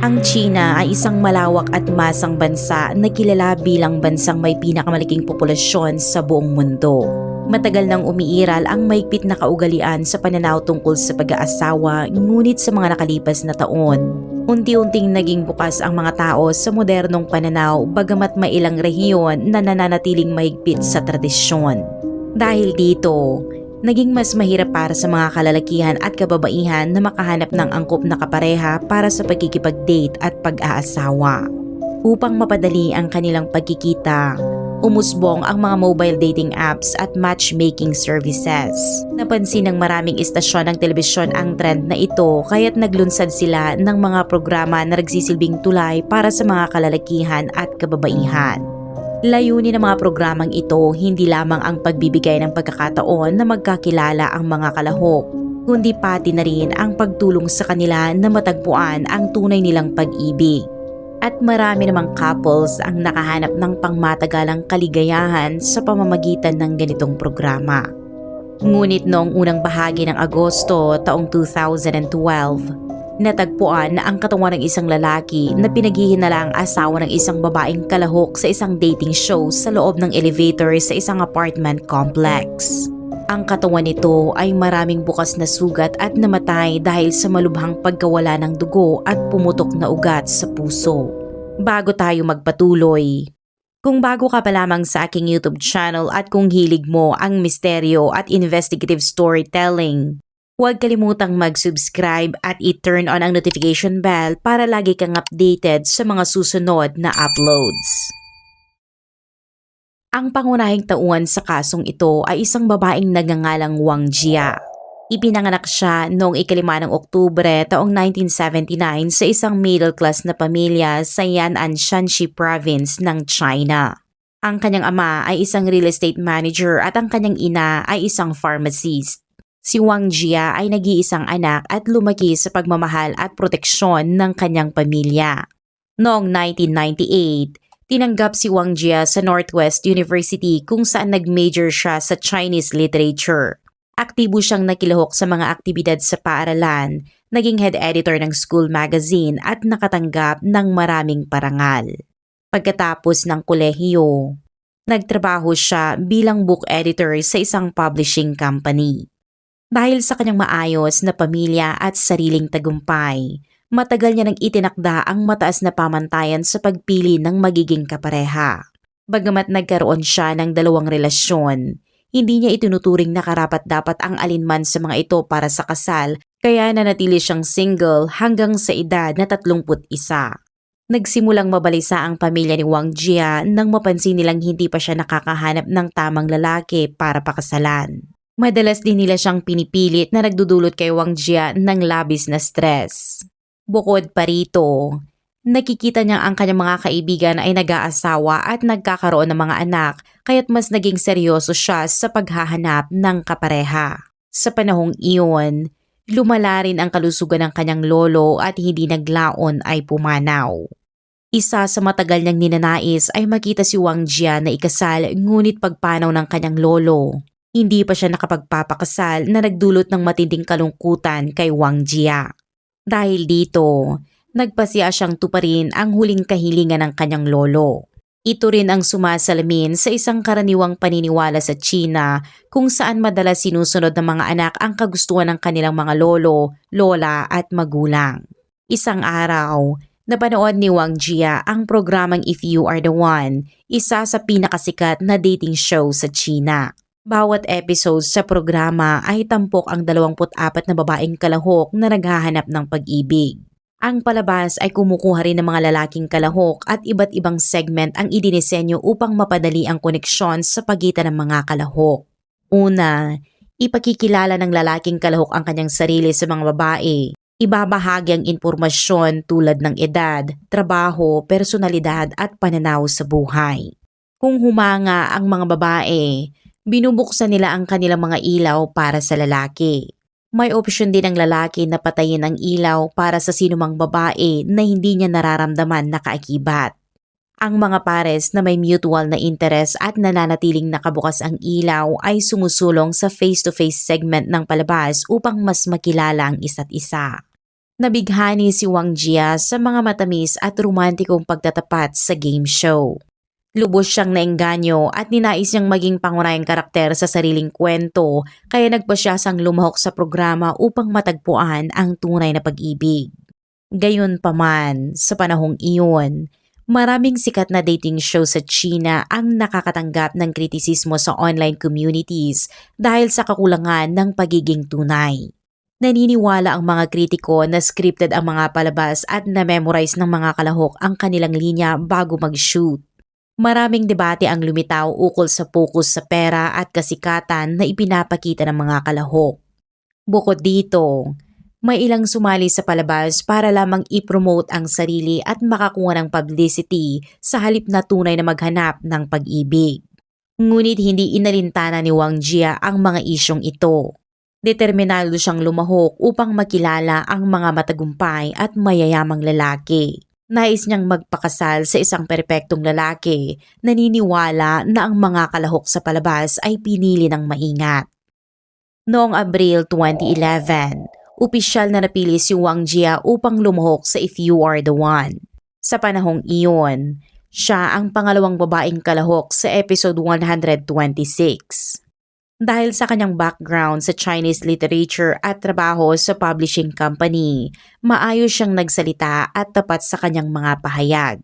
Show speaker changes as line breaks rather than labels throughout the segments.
Ang China ay isang malawak at masang bansa na kilala bilang bansang may pinakamalaking populasyon sa buong mundo. Matagal nang umiiral ang maigpit na kaugalian sa pananaw tungkol sa pag-aasawa, ngunit sa mga nakalipas na taon, unti-unting naging bukas ang mga tao sa modernong pananaw bagamat may ilang rehiyon na nananatiling maigpit sa tradisyon. Dahil dito, naging mas mahirap para sa mga kalalakihan at kababaihan na makahanap ng angkop na kapareha para sa pagkikipag-date at pag-aasawa. Upang mapadali ang kanilang pagkikita, umusbong ang mga mobile dating apps at matchmaking services. Napansin ng maraming istasyon ng telebisyon ang trend na ito kaya't naglunsad sila ng mga programa na nagsisilbing tulay para sa mga kalalakihan at kababaihan. Layunin ng mga programang ito hindi lamang ang pagbibigay ng pagkakataon na magkakilala ang mga kalahok, kundi pati na rin ang pagtulong sa kanila na matagpuan ang tunay nilang pag-ibig. At marami namang couples ang nakahanap ng pangmatagalang kaligayahan sa pamamagitan ng ganitong programa. Ngunit noong unang bahagi ng Agosto taong 2012, natagpuan ang katawan ng isang lalaki na pinaghihinala ang asawa ng isang babaeng kalahok sa isang dating show sa loob ng elevator sa isang apartment complex. Ang katawan nito ay maraming bukas na sugat at namatay dahil sa malubhang pagkawala ng dugo at pumutok na ugat sa puso. Bago tayo magpatuloy, kung bago ka pa lamang sa aking YouTube channel at kung hilig mo ang misteryo at investigative storytelling, huwag kalimutang mag-subscribe at i-turn on ang notification bell para lagi kang updated sa mga susunod na uploads. Ang pangunahing tauhan sa kasong ito ay isang babaeng nagngangalang Wang Jia. Ipinanganak siya noong 5 ng Oktubre taong 1979 sa isang middle-class na pamilya sa Yan'an Shanxi Province ng China. Ang kanyang ama ay isang real estate manager at ang kanyang ina ay isang pharmacist. Si Wang Jia ay nag-iisang anak at lumaki sa pagmamahal at proteksyon ng kanyang pamilya. Noong 1998, tinanggap si Wang Jia sa Northwest University kung saan nag-major siya sa Chinese literature. Aktibo siyang nakilahok sa mga aktibidad sa paaralan, naging head editor ng school magazine at nakatanggap ng maraming parangal. Pagkatapos ng kolehiyo, nagtrabaho siya bilang book editor sa isang publishing company. Dahil sa kanyang maayos na pamilya at sariling tagumpay, matagal niya nang itinakda ang mataas na pamantayan sa pagpili ng magiging kapareha. Bagamat nagkaroon siya ng 2 relasyon, hindi niya itinuturing na karapat-dapat ang alinman sa mga ito para sa kasal, kaya nanatili siyang single hanggang sa edad na 31. Nagsimulang mabalisa ang pamilya ni Wang Jia nang mapansin nilang hindi pa siya nakakahanap ng tamang lalaki para pakasalan. Madalas din nila siyang pinipilit na nagdudulot kay Wang Jia ng labis na stress. Bukod pa rito, nakikita niya ang kanyang mga kaibigan ay nag-aasawa at nagkakaroon ng mga anak kaya't mas naging seryoso siya sa paghahanap ng kapareha. Sa panahong iyon, lumala rin ang kalusugan ng kanyang lolo at hindi naglaon ay pumanaw. Isa sa matagal niyang ninanais ay makita si Wang Jia na ikasal ngunit pagpanaw ng kanyang lolo, hindi pa siya nakapagpapakasal na nagdulot ng matinding kalungkutan kay Wang Jia. Dahil dito, nagpasya siyang tuparin ang huling kahilingan ng kanyang lolo. Ito rin ang sumasalamin sa isang karaniwang paniniwala sa China kung saan madalas sinusunod ng mga anak ang kagustuhan ng kanilang mga lolo, lola at magulang. Isang araw, napanood ni Wang Jia ang programang If You Are The One, isa sa pinakasikat na dating show sa China. Bawat episode sa programa ay tampok ang 24 na babaeng kalahok na naghahanap ng pag-ibig. Ang palabas ay kumukuha rin ng mga lalaking kalahok at iba't ibang segment ang idinisenyo upang mapadali ang koneksyon sa pagitan ng mga kalahok. Una, ipakikilala ng lalaking kalahok ang kanyang sarili sa mga babae. Ibabahagi ang impormasyon tulad ng edad, trabaho, personalidad at pananaw sa buhay. Kung humanga ang mga babae, binubuksan nila ang kanilang mga ilaw para sa lalaki. May opsyon din ang lalaki na patayin ang ilaw para sa sinumang babae na hindi niya nararamdaman na kaakibat. Ang mga pares na may mutual na interest at nananatiling nakabukas ang ilaw ay sumusulong sa face-to-face segment ng palabas upang mas makilala ang isa't isa. Nabighani si Wang Jia sa mga matamis at romantikong pagtatapat sa game show. Lubos siyang naengganyo at ninais niyang maging pangunahing karakter sa sariling kwento kaya nagpa siya sang lumahok sa programa upang matagpuan ang tunay na pag-ibig. Gayunpaman, sa panahong iyon, maraming sikat na dating show sa China ang nakakatanggap ng kritisismo sa online communities dahil sa kakulangan ng pagiging tunay. Naniniwala ang mga kritiko na scripted ang mga palabas at na-memorize ng mga kalahok ang kanilang linya bago mag-shoot. Maraming debate ang lumitaw ukol sa focus sa pera at kasikatan na ipinapakita ng mga kalahok. Bukod dito, may ilang sumali sa palabas para lamang i-promote ang sarili at makakuha ng publicity sa halip na tunay na maghanap ng pag-ibig. Ngunit hindi inalintana ni Wang Jia ang mga isyong ito. Determinado siyang lumahok upang makilala ang mga matagumpay at mayayamang lalaki. Nais niyang magpakasal sa isang perpektong lalaki, naniniwala na ang mga kalahok sa palabas ay pinili ng maingat. Noong Abril 2011, opisyal na napili si Wang Jia upang lumahok sa If You Are the One. Sa panahong iyon, siya ang pangalawang babaeng kalahok sa episode 126. Dahil sa kanyang background sa Chinese literature at trabaho sa publishing company, maayos siyang nagsalita at tapat sa kanyang mga pahayag.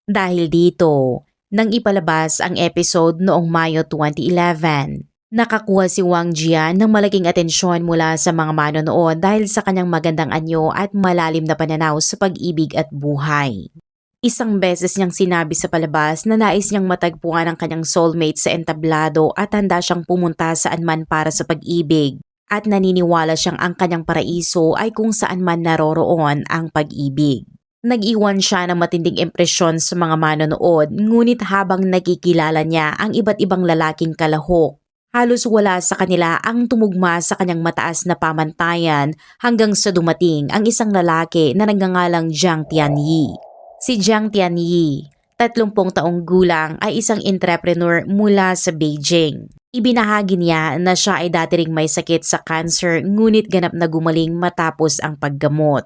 Dahil dito, nang ipalabas ang episode noong Mayo 2011, nakakuha si Wang Jia ng malaking atensyon mula sa mga manonood dahil sa kanyang magandang anyo at malalim na pananaw sa pag-ibig at buhay. Isang beses niyang sinabi sa palabas na nais niyang matagpuan ang kanyang soulmate sa entablado at handa siyang pumunta saan man para sa pag-ibig at naniniwala siyang ang kanyang paraiso ay kung saan man naroroon ang pag-ibig. Nag-iwan siya ng matinding impresyon sa mga manonood ngunit habang nakikilala niya ang iba't ibang lalaking kalahok, halos wala sa kanila ang tumugma sa kanyang mataas na pamantayan hanggang sa dumating ang isang lalaki na nagngangalang Jiang Tianyi. Si Jiang Tianyi, 30 taong gulang ay isang entrepreneur mula sa Beijing. Ibinahagi niya na siya ay dati ring may sakit sa cancer ngunit ganap na gumaling matapos ang paggamot.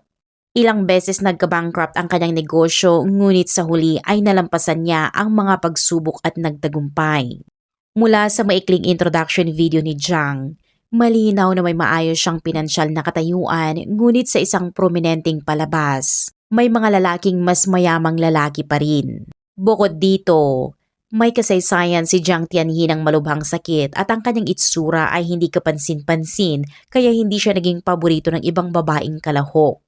Ilang beses nagka-bankrupt ang kanyang negosyo ngunit sa huli ay nalampasan niya ang mga pagsubok at nagtagumpay. Mula sa maikling introduction video ni Jiang, malinaw na may maayos siyang pinansyal na katayuan ngunit sa isang prominenteng palabas, may mga lalaking mas mayamang lalaki pa rin. Bukod dito, may kasaysayan si Jiang Tianyi ng malubhang sakit at ang kanyang itsura ay hindi kapansin-pansin kaya hindi siya naging paborito ng ibang babaeng kalahok.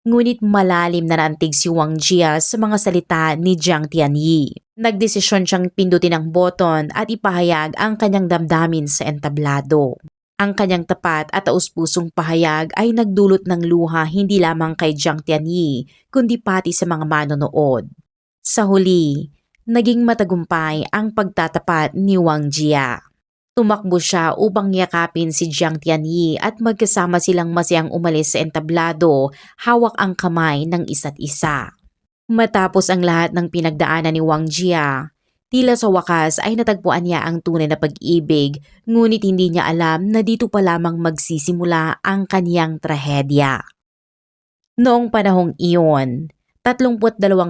Ngunit malalim na naantig si Wang Jia sa mga salita ni Jiang Tianyi. Nagdesisyon siyang pindutin ang boton at ipahayag ang kanyang damdamin sa entablado. Ang kanyang tapat at taus-pusong pahayag ay nagdulot ng luha hindi lamang kay Jiang Tianyi kundi pati sa mga manonood. Sa huli, naging matagumpay ang pagtatapat ni Wang Jia. Tumakbo siya upang yakapin si Jiang Tianyi at magkasama silang masayang umalis sa entablado, hawak ang kamay ng isa't isa. Matapos ang lahat ng pinagdaanan ni Wang Jia, tila sa wakas ay natagpuan niya ang tunay na pag-ibig, ngunit hindi niya alam na dito pa lamang magsisimula ang kaniyang trahedya. Noong panahong iyon, 32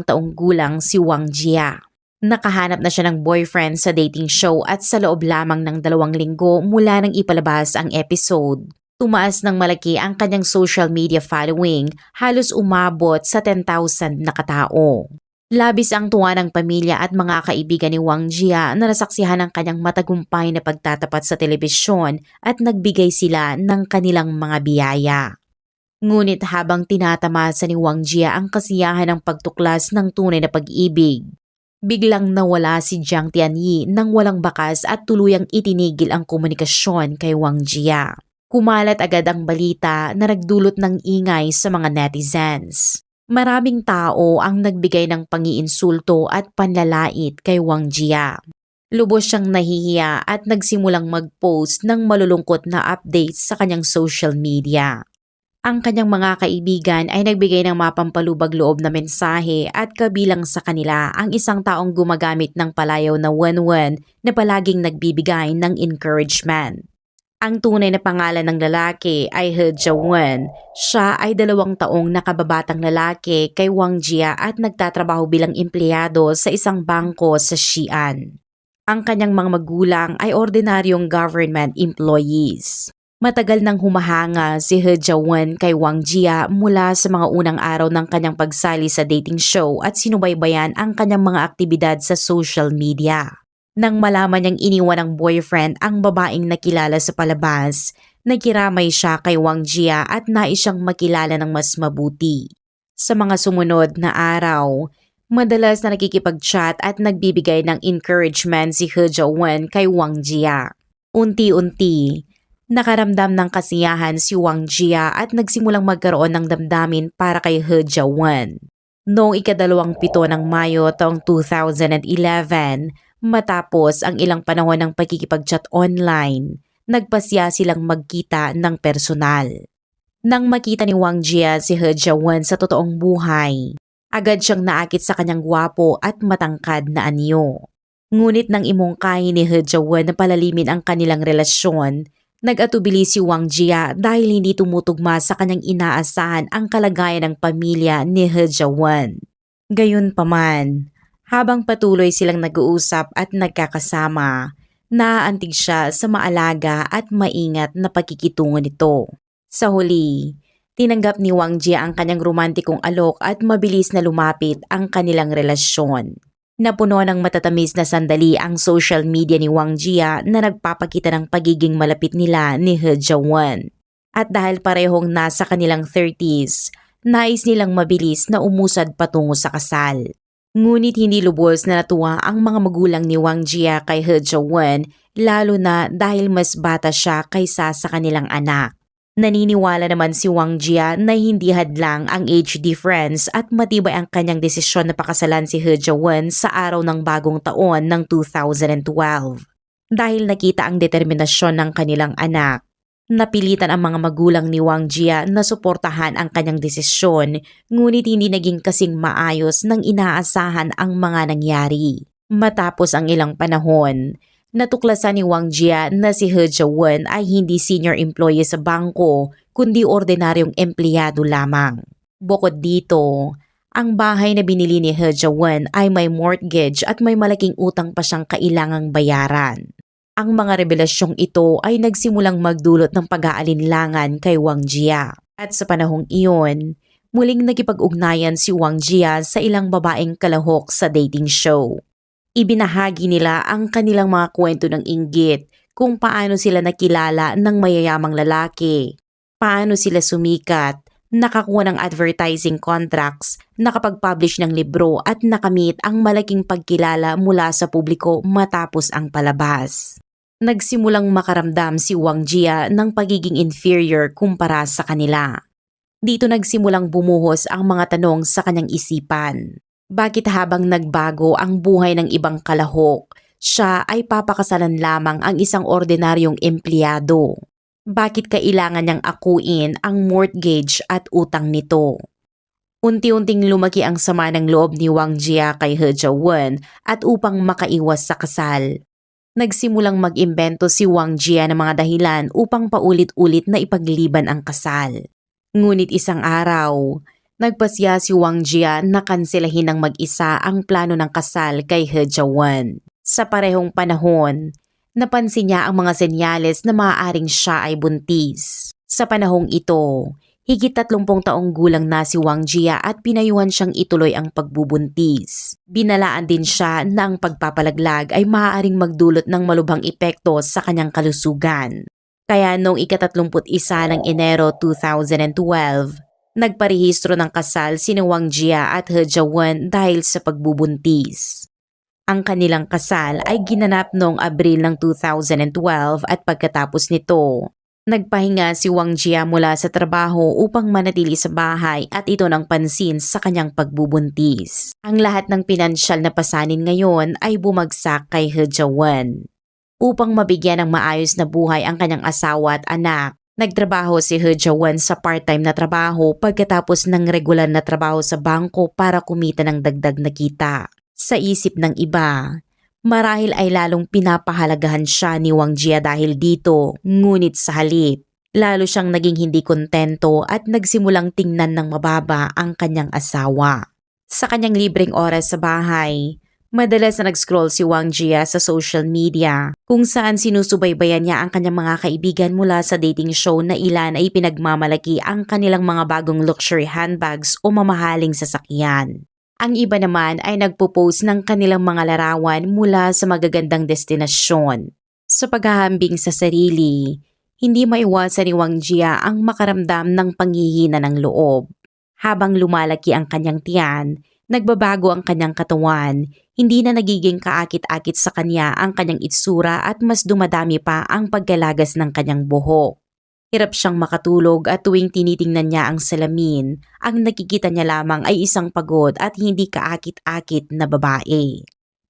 taong gulang si Wang Jia. Nakahanap na siya ng boyfriend sa dating show at sa loob lamang ng 2 linggo mula nang ipalabas ang episode, tumaas ng malaki ang kanyang social media following, halos umabot sa 10,000 na katao. Labis ang tuwa ng pamilya at mga kaibigan ni Wang Jia na nasaksihan ang kanyang matagumpay na pagtatapat sa telebisyon at nagbigay sila ng kanilang mga biyaya. Ngunit habang tinatamasa ni Wang Jia ang kasiyahan ng pagtuklas ng tunay na pag-ibig, biglang nawala si Jiang Tianyi nang walang bakas at tuluyang itinigil ang komunikasyon kay Wang Jia. Kumalat agad ang balita na nagdulot ng ingay sa mga netizens. Maraming tao ang nagbigay ng pangiinsulto at panlalait kay Wang Jia. Lubos siyang nahihiya at nagsimulang mag-post ng malulungkot na updates sa kanyang social media. Ang kanyang mga kaibigan ay nagbigay ng mapampalubag loob na mensahe at kabilang sa kanila ang isang taong gumagamit ng palayaw na Wenwen na palaging nagbibigay ng encouragement. Ang tunay na pangalan ng lalaki ay He Jiawon. Siya ay 2 taong nakababatang lalaki kay Wang Jia at nagtatrabaho bilang empleyado sa isang bangko sa Xi'an. Ang kanyang mga magulang ay ordinaryong government employees. Matagal nang humahanga si He Jiawon kay Wang Jia mula sa mga unang araw ng kanyang pagsali sa dating show at sinubaybayan ang kanyang mga aktibidad sa social media. Nang malaman niyang iniwan ng boyfriend ang babaeng nakilala sa palabas, nagkiramay siya kay Wang Jia at nais siyang makilala ng mas mabuti. Sa mga sumunod na araw, madalas na nakikipag-chat at nagbibigay ng encouragement si He Jiawon kay Wang Jia. Unti-unti, nakaramdam ng kasiyahan si Wang Jia at nagsimulang magkaroon ng damdamin para kay He Jiawon. Noong 27 ng Mayo taong 2011, matapos ang ilang panahon ng pagkikipag-chat online, nagpasya silang magkita ng personal. Nang makita ni Wang Jia si He Jiawon sa totoong buhay, agad siyang naakit sa kanyang gwapo at matangkad na anyo. Ngunit nang imungkahi ni He Jiawon na palalimin ang kanilang relasyon, nag-atubili si Wang Jia dahil hindi tumutugma sa kanyang inaasahan ang kalagayan ng pamilya ni He Jiawon. Gayunpaman, habang patuloy silang nag-uusap at nagkakasama, naaantig siya sa maalaga at maingat na pagkikitungo nito. Sa huli, tinanggap ni Wang Jia ang kanyang romantikong alok at mabilis na lumapit ang kanilang relasyon. Napuno ng matatamis na sandali ang social media ni Wang Jia na nagpapakita ng pagiging malapit nila ni He Jiawon. At dahil parehong nasa kanilang 30s, nais nilang mabilis na umusad patungo sa kasal. Ngunit hindi lubos na natuwa ang mga magulang ni Wang Jia kay He Jiawon, lalo na dahil mas bata siya kaysa sa kanilang anak. Naniniwala naman si Wang Jia na hindi hadlang ang age difference at matibay ang kanyang desisyon na pakasalan si He Jiawon sa araw ng bagong taon ng 2012. Dahil nakita ang determinasyon ng kanilang anak, napilitan ang mga magulang ni Wang Jia na suportahan ang kanyang desisyon, ngunit hindi naging kasing maayos ng inaasahan ang mga nangyari. Matapos ang ilang panahon, natuklasan ni Wang Jia na si He Jiawon ay hindi senior employee sa bangko kundi ordinaryong empleyado lamang. Bukod dito, ang bahay na binili ni He Jiawon ay may mortgage at may malaking utang pa siyang kailangang bayaran. Ang mga revelasyong ito ay nagsimulang magdulot ng pag-aalinlangan kay Wang Jia. At sa panahong iyon, muling nakipag-ugnayan si Wang Jia sa ilang babaeng kalahok sa dating show. Ibinahagi nila ang kanilang mga kwento ng inggit kung paano sila nakilala ng mayayamang lalaki, paano sila sumikat, nakakuha ng advertising contracts, nakapag-publish ng libro at nakamit ang malaking pagkilala mula sa publiko matapos ang palabas. Nagsimulang makaramdam si Wang Jia ng pagiging inferior kumpara sa kanila. Dito nagsimulang bumuhos ang mga tanong sa kanyang isipan. Bakit habang nagbago ang buhay ng ibang kalahok, siya ay papakasalan lamang ang isang ordinaryong empleyado? Bakit kailangan niyang akuin ang mortgage at utang nito? Unti-unting lumaki ang sama ng loob ni Wang Jia kay He Jiawon at upang makaiwas sa kasal, nagsimulang mag-imbento si Wang Jia ng mga dahilan upang paulit-ulit na ipagliban ang kasal. Ngunit isang araw, nagpasya si Wang Jia na kanselahin ng mag-isa ang plano ng kasal kay He Jiawon. Sa parehong panahon, napansin niya ang mga senyales na maaaring siya ay buntis. Sa panahong ito, higit 30 taong gulang na si Wang Jia at pinayuhan siyang ituloy ang pagbubuntis. Binalaan din siya na ang pagpapalaglag ay maaaring magdulot ng malubhang epekto sa kanyang kalusugan. Kaya noong ika-31 ng Enero 2012, nagparehistro ng kasal sina Wang Jia at He Jiawon dahil sa pagbubuntis. Ang kanilang kasal ay ginanap noong Abril ng 2012 at pagkatapos nito, nagpahinga si Wang Jia mula sa trabaho upang manatili sa bahay at ito ng pansin sa kanyang pagbubuntis. Ang lahat ng pinansyal na pasanin ngayon ay bumagsak kay He Jiawon. Upang mabigyan ng maayos na buhay ang kanyang asawa at anak, nagtrabaho si He Jiawon sa part-time na trabaho pagkatapos ng regular na trabaho sa bangko para kumita ng dagdag na kita. Sa isip ng iba, Marahil ay lalong pinapahalagahan siya ni Wang Jia dahil dito, ngunit sa halip, lalo siyang naging hindi kontento at nagsimulang tingnan ng mababa ang kanyang asawa. Sa kanyang libreng oras sa bahay, madalas na nag-scroll si Wang Jia sa social media kung saan sinusubaybayan niya ang kanyang mga kaibigan mula sa dating show na ilan ay pinagmamalaki ang kanilang mga bagong luxury handbags o mamahaling sasakyan. Ang iba naman ay nagpo-post ng kanilang mga larawan mula sa magagandang destinasyon. Sa paghahambing sa sarili, hindi maiwasan ni Wang Jia ang makaramdam ng panghihina ng loob. Habang lumalaki ang kanyang tiyan, nagbabago ang kanyang katawan, hindi na nagiging kaakit-akit sa kanya ang kanyang itsura at mas dumadami pa ang pagkalagas ng kanyang buhok. Hirap siyang makatulog at tuwing tinitingnan niya ang salamin, ang nakikita niya lamang ay isang pagod at hindi kaakit-akit na babae.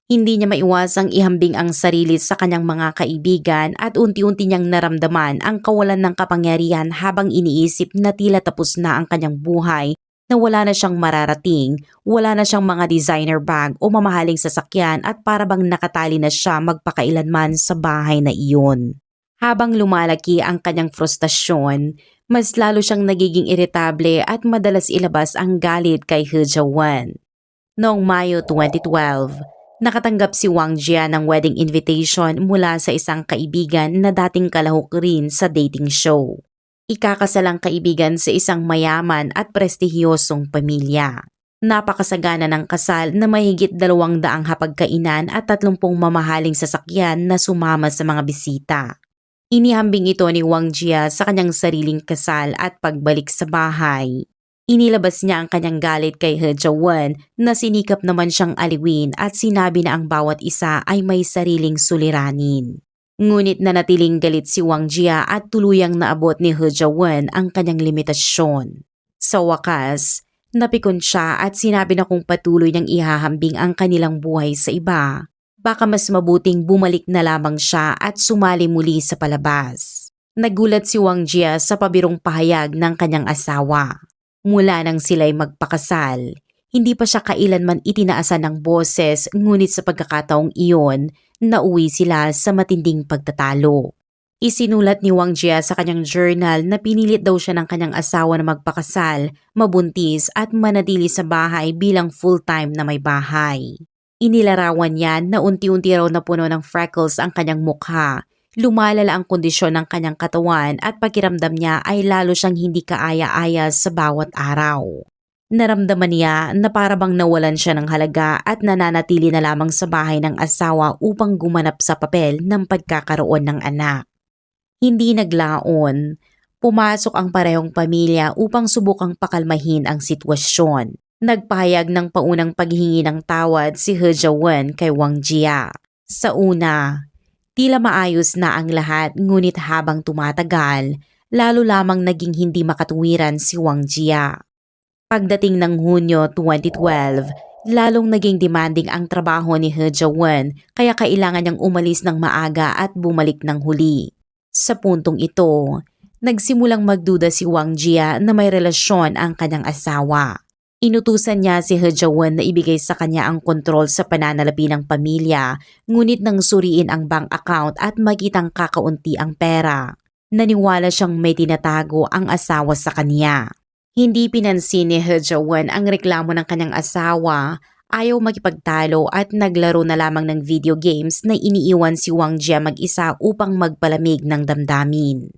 Hindi niya maiwasang ihambing ang sarili sa kanyang mga kaibigan at unti-unti niyang naramdaman ang kawalan ng kapangyarihan habang iniisip na tila tapos na ang kanyang buhay, na wala na siyang mararating, wala na siyang mga designer bag o mamahaling sasakyan at parabang nakatali na siya magpakailanman sa bahay na iyon. Habang lumalaki ang kanyang frustasyon, mas lalo siyang nagiging iritable at madalas ilabas ang galit kay He Jiawen. Noong Mayo 2012, nakatanggap si Wang Jia ng wedding invitation mula sa isang kaibigan na dating kalahok rin sa dating show. Ikakasalang kaibigan sa isang mayaman at prestihiyosong pamilya. Napakasagana ng kasal na mahigit 200 hapagkainan at 30 mamahaling sasakyan na sumama sa mga bisita. Inihambing ito ni Wang Jia sa kanyang sariling kasal at pagbalik sa bahay. Inilabas niya ang kanyang galit kay He Jiawen na sinikap naman siyang aliwin at sinabi na ang bawat isa ay may sariling suliranin. Ngunit nanatiling galit si Wang Jia at tuluyang naabot ni He Jiawen ang kanyang limitasyon. Sa wakas, napikon siya at sinabi na kung patuloy niyang ihahambing ang kanilang buhay sa iba, baka mas mabuting bumalik na lamang siya at sumali muli sa palabas. Nagulat si Wang Jia sa pabirong pahayag ng kanyang asawa. Mula nang sila'y magpakasal, hindi pa siya kailanman itinaasan ng boses, ngunit sa pagkakataong iyon, nauwi sila sa matinding pagtatalo. Isinulat ni Wang Jia sa kanyang journal na pinilit daw siya ng kanyang asawa na magpakasal, mabuntis at manatili sa bahay bilang full-time na may bahay. Inilarawan niya na unti-unti raw napuno ng freckles ang kanyang mukha, lumalala ang kondisyon ng kanyang katawan at pakiramdam niya ay lalo siyang hindi kaaya-aya sa bawat araw. Naramdaman niya na parabang nawalan siya ng halaga at nananatili na lamang sa bahay ng asawa upang gumanap sa papel ng pagkakaroon ng anak. Hindi naglaon, pumasok ang parehong pamilya upang subukang pakalmahin ang sitwasyon. Nagpahayag ng paunang paghingi ng tawad si He Jiawen kay Wang Jia. Sa una, tila maayos na ang lahat, ngunit habang tumatagal, lalo lamang naging hindi makatuwiran si Wang Jia. Pagdating ng Hunyo 2012, lalong naging demanding ang trabaho ni He Jiawen kaya kailangan niyang umalis ng maaga at bumalik ng huli. Sa puntong ito, nagsimulang magduda si Wang Jia na may relasyon ang kanyang asawa. Inutusan niya si He Jiawen na ibigay sa kanya ang kontrol sa pananalapi ng pamilya, ngunit nang suriin ang bank account at makitang kakaunti ang pera, naniwala siyang may tinatago ang asawa sa kanya. Hindi pinansin ni He Jiawen ang reklamo ng kanyang asawa, ayaw makipagtalo at naglaro na lamang ng video games na iniiwan si Wang Jia mag-isa upang magpalamig ng damdamin.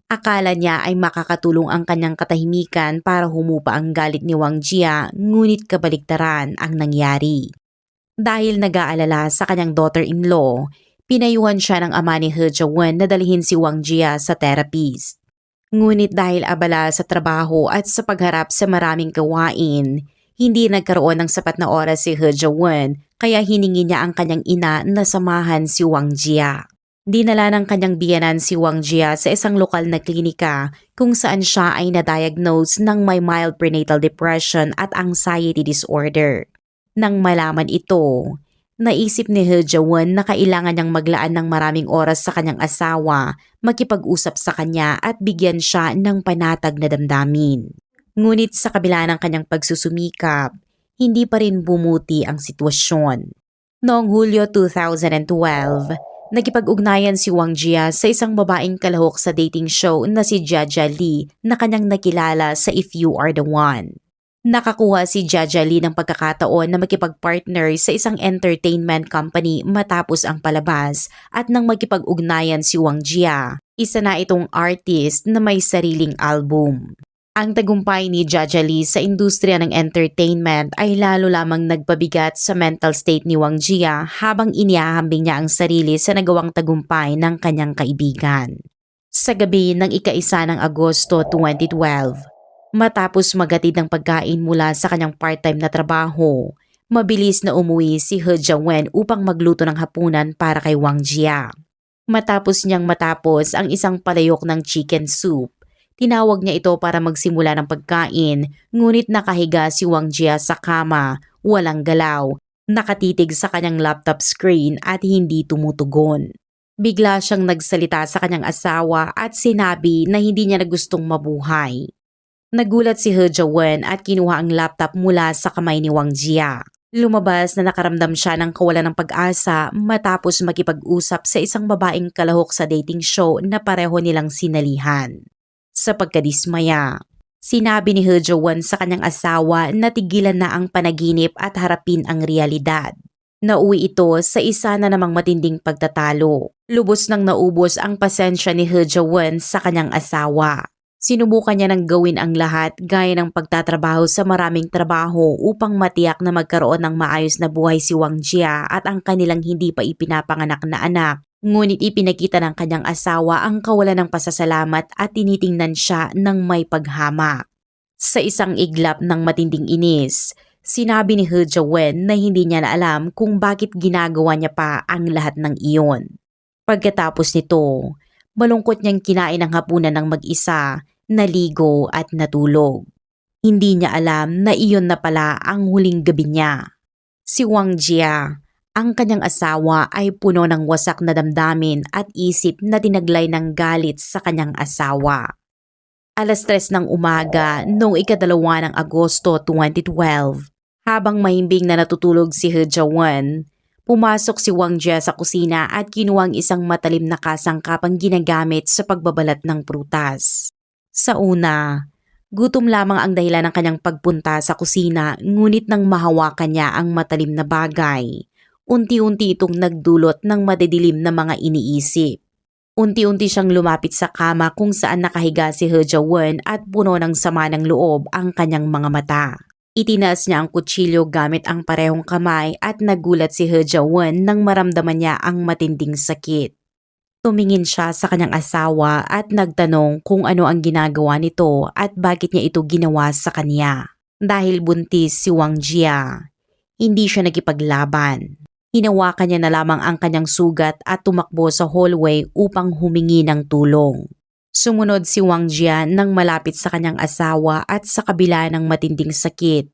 Akala niya ay makakatulong ang kanyang katahimikan para humupa ang galit ni Wang Jia, ngunit kabaliktaran ang nangyari. Dahil nag-aalala sa kanyang daughter-in-law, pinayuhan siya ng ama ni He Jiawen na dalhin si Wang Jia sa therapist. Ngunit dahil abala sa trabaho at sa pagharap sa maraming gawain, hindi nagkaroon ng sapat na oras si He Jiawen kaya hiningi niya ang kanyang ina na samahan si Wang Jia. Dinala ng kanyang biyenan si Wang Jia sa isang lokal na klinika kung saan siya ay na-diagnose ng may mild prenatal depression at anxiety disorder. Nang malaman ito, naisip ni He Jiawen na kailangan niyang maglaan ng maraming oras sa kanyang asawa, makipag-usap sa kanya at bigyan siya ng panatag na damdamin. Ngunit sa kabila ng kanyang pagsusumikap, hindi pa rin bumuti ang sitwasyon. Noong Hulyo 2012, nakipag-ugnayan si Wang Jia sa isang babaeng kalahok sa dating show na si Jaja Lee na kanyang nakilala sa If You Are The One. Nakakuha si Jaja Lee ng pagkakataon na makipag-partner sa isang entertainment company matapos ang palabas at nang makipag-ugnayan si Wang Jia, isa na itong artist na may sariling album. Ang tagumpay ni Jaja Lee sa industriya ng entertainment ay lalo lamang nagpabigat sa mental state ni Wang Jia habang inihahambing niya ang sarili sa nagawang tagumpay ng kanyang kaibigan. Sa gabi ng ika-1 ng Agosto 2012, matapos maghatid ng pagkain mula sa kanyang part-time na trabaho, mabilis na umuwi si He Jiawen upang magluto ng hapunan para kay Wang Jia. Matapos niyang matapos ang isang palayok ng chicken soup, tinawag niya ito para magsimula ng pagkain, ngunit nakahiga si Wang Jia sa kama, walang galaw, nakatitig sa kanyang laptop screen at hindi tumutugon. Bigla siyang nagsalita sa kanyang asawa at sinabi na hindi niya na gustong mabuhay. Nagulat si He Jiawen at kinuha ang laptop mula sa kamay ni Wang Jia. Lumabas na nakaramdam siya ng kawalan ng pag-asa matapos makipag-usap sa isang babaeng kalahok sa dating show na pareho nilang sinalihan. Sa pagkadismaya, sinabi ni He Jiawen sa kanyang asawa na tigilan na ang panaginip at harapin ang realidad. Nauwi ito sa isa na namang matinding pagtatalo. Lubos nang naubos ang pasensya ni He Jiawen sa kanyang asawa. Sinubukan niya nang gawin ang lahat gaya ng pagtatrabaho sa maraming trabaho upang matiyak na magkaroon ng maayos na buhay si Wang Jia at ang kanilang hindi pa ipinapanganak na anak. Ngunit ipinakita ng kanyang asawa ang kawalan ng pasasalamat at tinitingnan siya ng may paghamak. Sa isang iglap ng matinding inis, sinabi ni He Jiawen na hindi niya na alam kung bakit ginagawa niya pa ang lahat ng iyon. Pagkatapos nito, malungkot niyang kinain ang hapunan ng mag-isa, naligo at natulog. Hindi niya alam na iyon na pala ang huling gabi niya. Si Wang Jia, ang kanyang asawa, ay puno ng wasak na damdamin at isip na tinaglay ng galit sa kanyang asawa. 3:00 ng umaga noong ika-2 ng Agosto 2012, habang mahimbing na natutulog si He Jiawen, pumasok si Wang Jia sa kusina at kinuha ang isang matalim na kasangkapang ginagamit sa pagbabalat ng prutas. Sa una, gutom lamang ang dahilan ng kanyang pagpunta sa kusina, ngunit nang mahawakan niya ang matalim na bagay, unti-unti itong nagdulot ng madidilim na mga iniisip. Unti-unti siyang lumapit sa kama kung saan nakahiga si He Jiawen at puno ng sama ng loob ang kanyang mga mata. Itinaas niya ang kutsilyo gamit ang parehong kamay at nagulat si He Jiawen nang maramdaman niya ang matinding sakit. Tumingin siya sa kanyang asawa at nagtanong kung ano ang ginagawa nito at bakit niya ito ginawa sa kanya. Dahil buntis si Wang Jia, hindi siya nakipaglaban. Hinawakan niya na lamang ang kanyang sugat at tumakbo sa hallway upang humingi ng tulong. Sumunod si Wang Jia nang malapit sa kanyang asawa at sa kabila ng matinding sakit.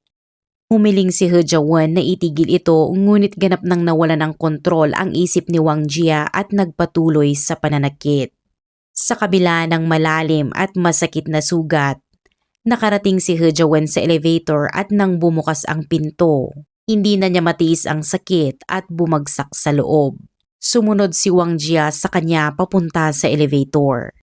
Humiling si He Jiawen na itigil ito, ngunit ganap nang nawala ng kontrol ang isip ni Wang Jia at nagpatuloy sa pananakit. Sa kabila ng malalim at masakit na sugat, nakarating si He Jiawen sa elevator at nang bumukas ang pinto, hindi na niya matiis ang sakit at bumagsak sa loob. Sumunod si Wang Jia sa kanya papunta sa elevator.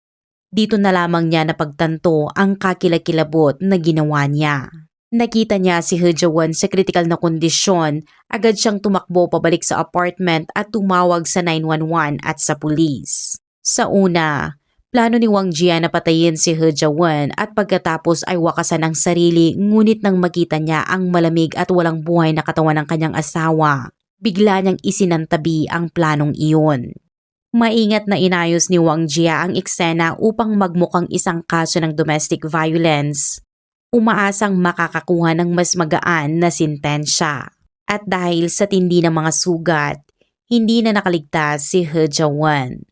Dito na lamang niya napagtanto ang kakilakilabot na ginawa niya. Nakita niya si He Jiawen sa kritikal na kondisyon, agad siyang tumakbo pabalik sa apartment at tumawag sa 911 at sa pulis. Sa una, plano ni Wang Jia na patayin si He Jiawen at pagkatapos ay wakasan ang sarili, ngunit nang makita niya ang malamig at walang buhay na katawan ng kanyang asawa, bigla niyang isinantabi ang planong iyon. Maingat na inayos ni Wang Jia ang eksena upang magmukhang isang kaso ng domestic violence. Umaasang makakakuha ng mas magaan na sintensya. At dahil sa tindi ng mga sugat, hindi na nakaligtas si He Jiawen.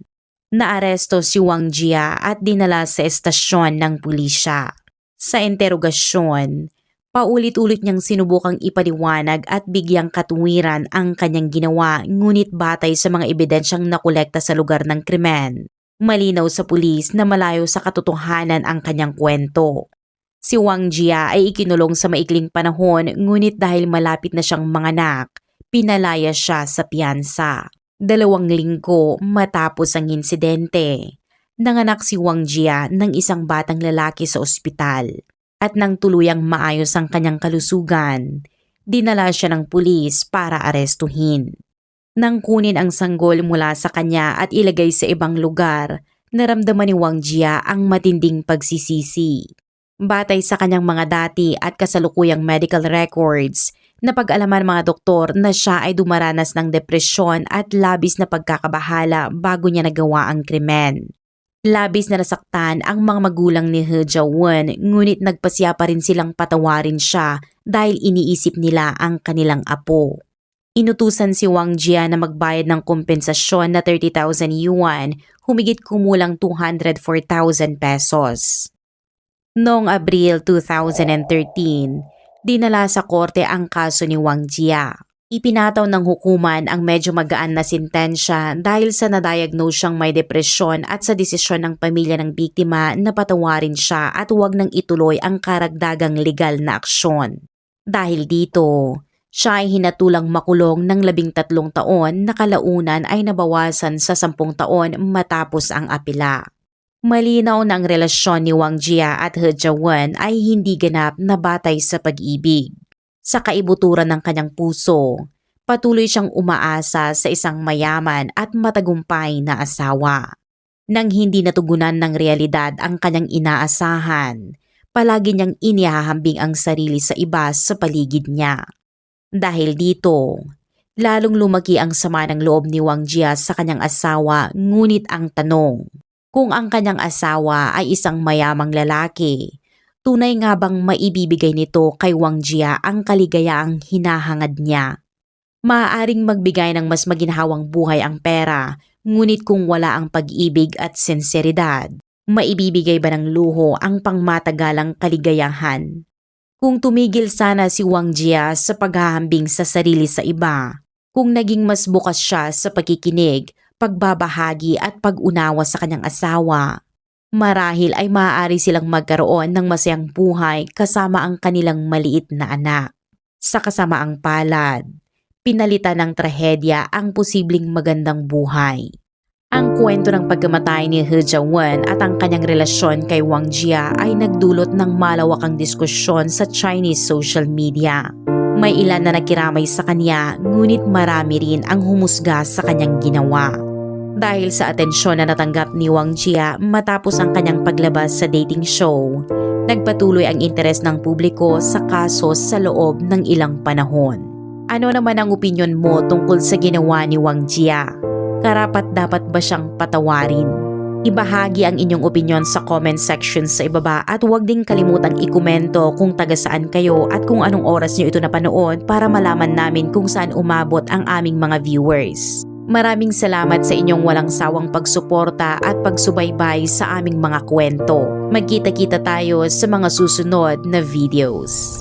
Naaresto si Wang Jia at dinala sa estasyon ng pulisya. Sa interogasyon, paulit-ulit niyang sinubukang ipaliwanag at bigyang katuwiran ang kanyang ginawa, ngunit batay sa mga ebidensyang nakolekta sa lugar ng krimen, malinaw sa pulis na malayo sa katotohanan ang kanyang kwento. Si Wang Jia ay ikinulong sa maikling panahon, ngunit dahil malapit na siyang manganak, pinalaya siya sa piyansa. 2 linggo matapos ang insidente, nanganak si Wang Jia ng isang batang lalaki sa ospital at nang tuluyang maayos ang kanyang kalusugan, dinala siya ng pulis para arestuhin. Nang kunin ang sanggol mula sa kanya at ilagay sa ibang lugar, naramdaman ni Wang Jia ang matinding pagsisisi. Batay sa kanyang mga dati at kasalukuyang medical records, napag-alaman mga doktor na siya ay dumaranas ng depresyon at labis na pagkakabahala bago niya nagawa ang krimen. Labis na nasaktan ang mga magulang ni He Jiawen, ngunit nagpasya pa rin silang patawarin siya dahil iniisip nila ang kanilang apo. Inutusan si Wang Jia na magbayad ng kompensasyon na 30,000 yuan, humigit kumulang 204,000 pesos. Noong Abril 2013, dinala sa korte ang kaso ni Wang Jia. Ipinataw ng hukuman ang medyo magaan na sentensya dahil sa na-diagnose siyang may depresyon at sa desisyon ng pamilya ng biktima na patawarin siya at huwag nang ituloy ang karagdagang legal na aksyon. Dahil dito, siya ay hinatulang makulong ng 13 taon na kalaunan ay nabawasan sa 10 taon matapos ang apela. Malinaw na ang relasyon ni Wang Jia at He Jiawen ay hindi ganap na batay sa pag-ibig. Sa kaibuturan ng kanyang puso, patuloy siyang umaasa sa isang mayaman at matagumpay na asawa. Nang hindi natugunan ng realidad ang kanyang inaasahan, palagi niyang inihahambing ang sarili sa iba sa paligid niya. Dahil dito, lalong lumaki ang sama ng loob ni Wang Jia sa kanyang asawa, ngunit ang tanong, kung ang kanyang asawa ay isang mayamang lalaki, tunay nga bang maibibigay nito kay Wang Jia ang kaligayaang hinahangad niya? Maaaring magbigay ng mas maginhawang buhay ang pera, ngunit kung wala ang pag-ibig at sinseridad, maibibigay ba ng luho ang pangmatagalang kaligayahan? Kung tumigil sana si Wang Jia sa paghahambing sa sarili sa iba, kung naging mas bukas siya sa pagkikinig, pagbabahagi at pag-unawa sa kanyang asawa, marahil ay maaari silang magkaroon ng masayang buhay kasama ang kanilang maliit na anak. Sa kasamaang palad, pinalitan ng trahedya ang posibleng magandang buhay. Ang kwento ng pagkamatay ni He Jiawen at ang kanyang relasyon kay Wang Jia ay nagdulot ng malawakang diskusyon sa Chinese social media. May ilan na nagkiramay sa kanya, ngunit marami rin ang humusga sa kanyang ginawa. Dahil sa atensyon na natanggap ni Wang Jia matapos ang kanyang paglabas sa dating show, nagpatuloy ang interes ng publiko sa kaso sa loob ng ilang panahon. Ano naman ang opinyon mo tungkol sa ginawa ni Wang Jia? Karapat-dapat ba siyang patawarin? Ibahagi ang inyong opinyon sa comment section sa ibaba at huwag ding kalimutang ikomento kung taga saan kayo at kung anong oras niyo ito napanood para malaman namin kung saan umabot ang aming mga viewers. Maraming salamat sa inyong walang sawang pagsuporta at pagsubaybay sa aming mga kwento. Magkita-kita tayo sa mga susunod na videos.